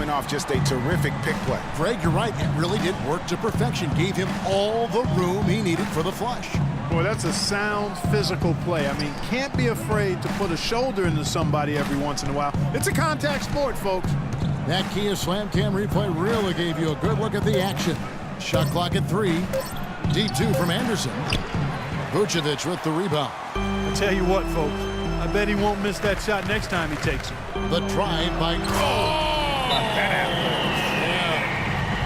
coming off just a terrific pick play. Greg, you're right. It really did work to perfection. Gave him all the room he needed for the flush. Boy, that's a sound physical play. I mean, can't be afraid to put a shoulder into somebody every once in a while. It's a contact sport, folks. That Kia Slam Cam replay really gave you a good look at the action. Shot clock at 3. D2 from Anderson. Vucevic with the rebound. I tell you what, folks, I bet he won't miss that shot next time he takes it. The drive by...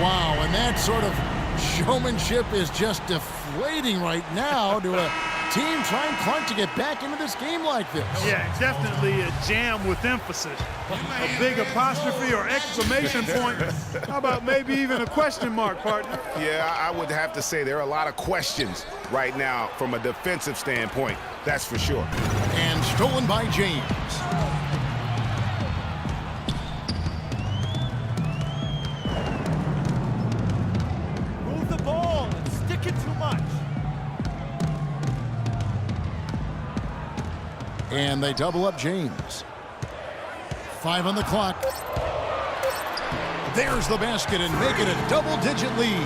Wow, and that sort of showmanship is just deflating right now to a team trying Clark to get back into this game like this. Yeah, definitely a jam with emphasis. A big apostrophe or exclamation point. How about maybe even a question mark, partner? Yeah, I would have to say there are a lot of questions right now from a defensive standpoint. That's for sure. And stolen by James. Move the ball and stick it too much. And they double up James. 5 on the clock. There's the basket and make it a double-digit lead.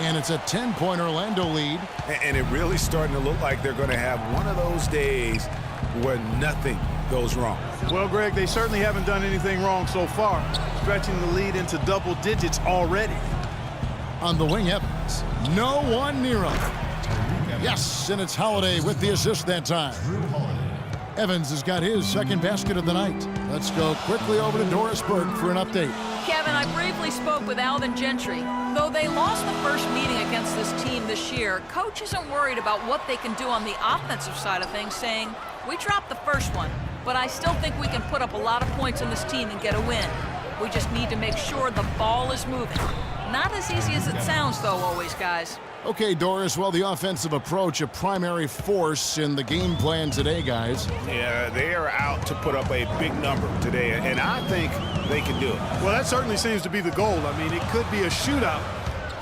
And it's a 10-point Orlando lead. And it really starting to look like they're going to have one of those days where nothing goes wrong. Well, Greg, they certainly haven't done anything wrong so far. Stretching the lead into double digits already. On the wing, Evans. No one near him. Yes, and it's Holiday with the assist that time. Evans has got his second basket of the night. Let's go quickly over to Doris Burke for an update. Kevin, I briefly spoke with Alvin Gentry. Though they lost the first meeting against this team this year, Coach isn't worried about what they can do on the offensive side of things, saying, we dropped the first one, but I still think we can put up a lot of points on this team and get a win. We just need to make sure the ball is moving. Not as easy as it sounds, though, always, guys. Okay, Doris, well, the offensive approach, a primary force in the game plan today, guys. Yeah, they are out to put up a big number today, and I think they can do it. Well, that certainly seems to be the goal. I mean, it could be a shootout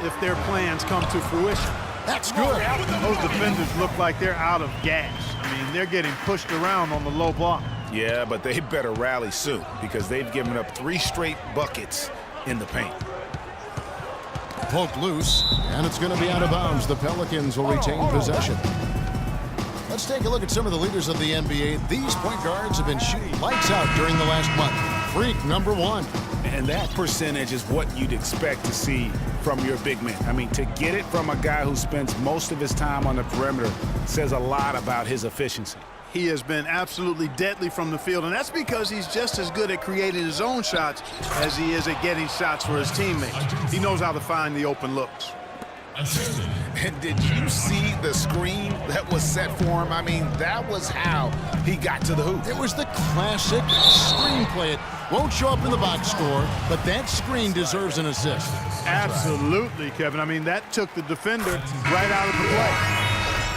if their plans come to fruition. That's good. Those defenders look like they're out of gas. I mean, they're getting pushed around on the low block. Yeah, but they better rally soon because they've given up 3 straight buckets in the paint. Poked loose, and it's going to be out of bounds. The Pelicans will retain possession. Let's take a look at some of the leaders of the NBA. These point guards have been shooting lights out during the last month. Freak, number 1. And that percentage is what you'd expect to see from your big man. I mean, to get it from a guy who spends most of his time on the perimeter says a lot about his efficiency. He has been absolutely deadly from the field, and that's because he's just as good at creating his own shots as he is at getting shots for his teammates. He knows how to find the open looks. And did you see the screen that was set for him? I mean, that was how he got to the hoop. It was the classic screenplay. It won't show up in the box score, but that screen deserves an assist. Absolutely, Kevin. I mean, that took the defender right out of the play.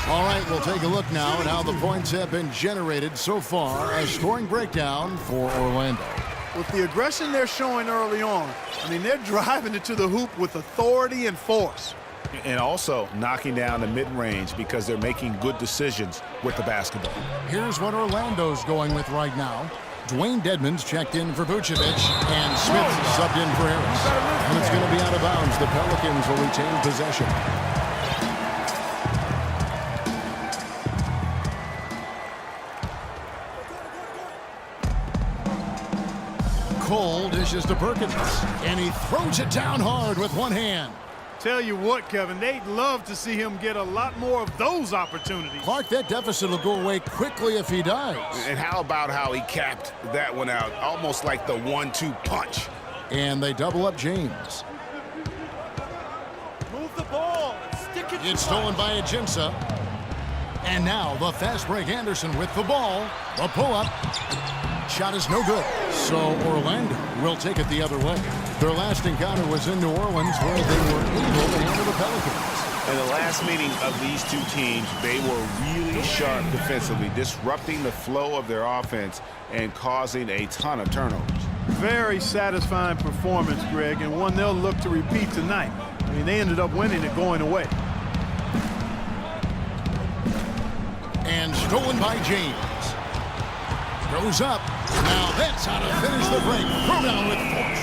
All right, we'll take a look now at how the points have been generated so far. A scoring breakdown for Orlando. With the aggression they're showing early on, I mean, they're driving it to the hoop with authority and force. And also knocking down the mid-range because they're making good decisions with the basketball. Here's what Orlando's going with right now. Dwayne Dedmon's checked in for Vucevic, and Smith subbed in for Harris. And it's going to be out of bounds. The Pelicans will retain possession. Cole dishes to Perkins, and he throws it down hard with one hand. Tell you what, Kevin, they'd love to see him get a lot more of those opportunities. Clark, that deficit will go away quickly if he does. And how about how he capped that one out, almost like the 1-2 punch. And they double up James. Move the ball and stick it too It's much. stolen by Ajinça. And now the fast break Anderson with the ball. The pull-up. Shot is no good. So Orlando will take it the other way. Their last encounter was in New Orleans where they were able to handle the Pelicans. In the last meeting of these two teams, they were really sharp defensively, disrupting the flow of their offense and causing a ton of turnovers. Very satisfying performance, Greg, and one they'll look to repeat tonight. I mean, they ended up winning it going away. And stolen by James. Goes up. Now that's how to finish the break. Throw down with force.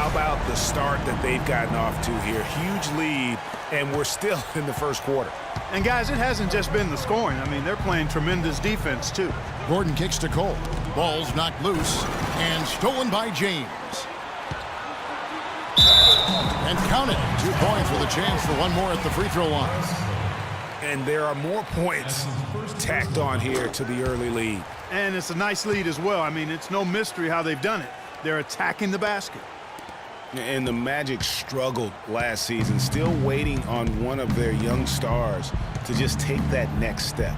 How about the start that they've gotten off to here? Huge lead, and we're still in the first quarter. And, guys, it hasn't just been the scoring. I mean, they're playing tremendous defense, too. Gordon kicks to Cole. Ball's knocked loose and stolen by James. And count it. 2 points with a chance for one more at the free throw line. And there are more points tacked on here to the early lead. And it's a nice lead as well. I mean, it's no mystery how they've done it. They're attacking the basket. And the Magic struggled last season, still waiting on one of their young stars to just take that next step.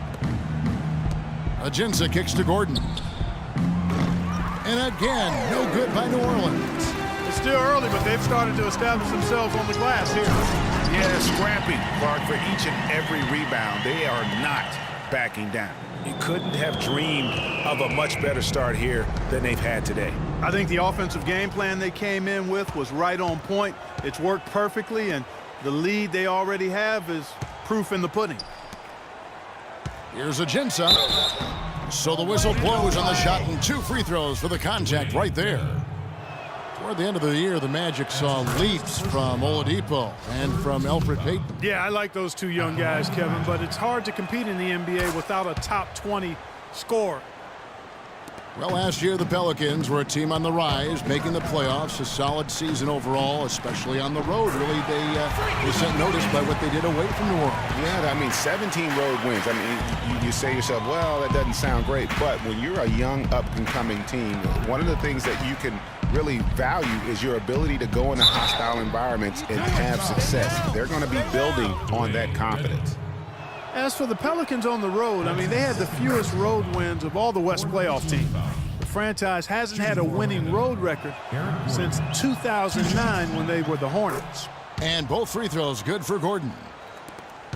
Ajinça kicks to Gordon. And again, no good by New Orleans. It's still early, but they've started to establish themselves on the glass here. Yeah, scrapping, Clark, for each and every rebound. They are not backing down. You couldn't have dreamed of a much better start here than they've had today. I think the offensive game plan they came in with was right on point. It's worked perfectly, and the lead they already have is proof in the pudding. Here's Ajinça. So the whistle blows on the shot and 2 free throws for the contact right there. Toward the end of the year, the Magic saw leaps from Oladipo and from Elfrid Payton. Yeah, I like those 2 young guys, Kevin, but it's hard to compete in the NBA without a top 20 scorer. Well, last year the Pelicans were a team on the rise, making the playoffs. A solid season overall, especially on the road. Really, they sent notice by what they did away from New Orleans. Yeah, I mean, 17 road wins. I mean, you say to yourself, well, that doesn't sound great. But when you're a young, up-and-coming team, one of the things that you can really value is your ability to go into hostile environments and have success. They're going to be building on that confidence. As for the Pelicans on the road, I mean, they had the fewest road wins of all the West playoff teams. The franchise hasn't had a winning road record since 2009 when they were the Hornets. And both free throws good for Gordon.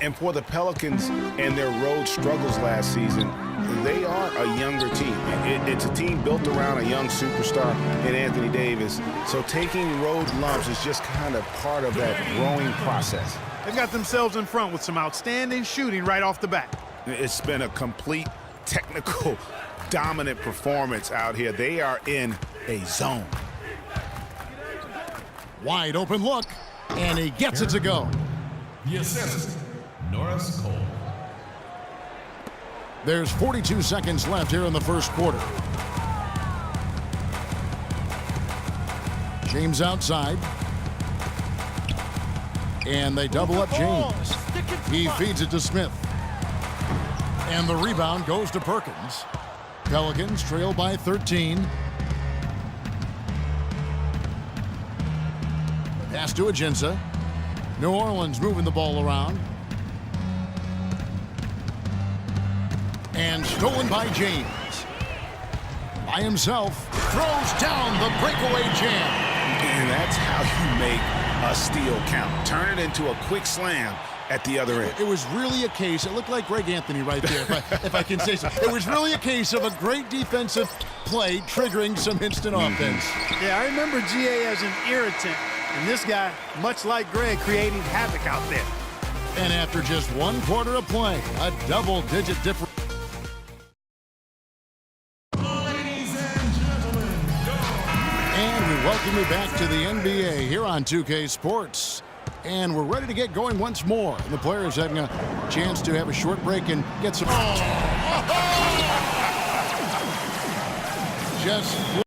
And for the Pelicans and their road struggles last season, they are a younger team. It's a team built around a young superstar in Anthony Davis. So taking road lumps is just kind of part of that growing process. They've got themselves in front with some outstanding shooting right off the bat. It's been a complete technical dominant performance out here. They are in a zone. Wide open look, and he gets it to go. The assist, Norris Cole. There's 42 seconds left here in the first quarter. James outside. And they double up James. He feeds it to Smith. And the rebound goes to Perkins. Pelicans trail by 13. Pass to Ajinça. New Orleans moving the ball around. And stolen by James. By himself, throws down the breakaway jam. And that's how you make a steal count. Turn it into a quick slam at the other end. It was really a case, it looked like Greg Anthony right there, if I can say so. It was really a case of a great defensive play triggering some instant offense. Yeah, I remember GA as an irritant, and this guy, much like Greg, creating havoc out there. And after just 1 quarter of play, a double-digit difference. Welcome you back to the NBA here on 2K Sports. And we're ready to get going once more. And the players having a chance to have a short break and get some... Just...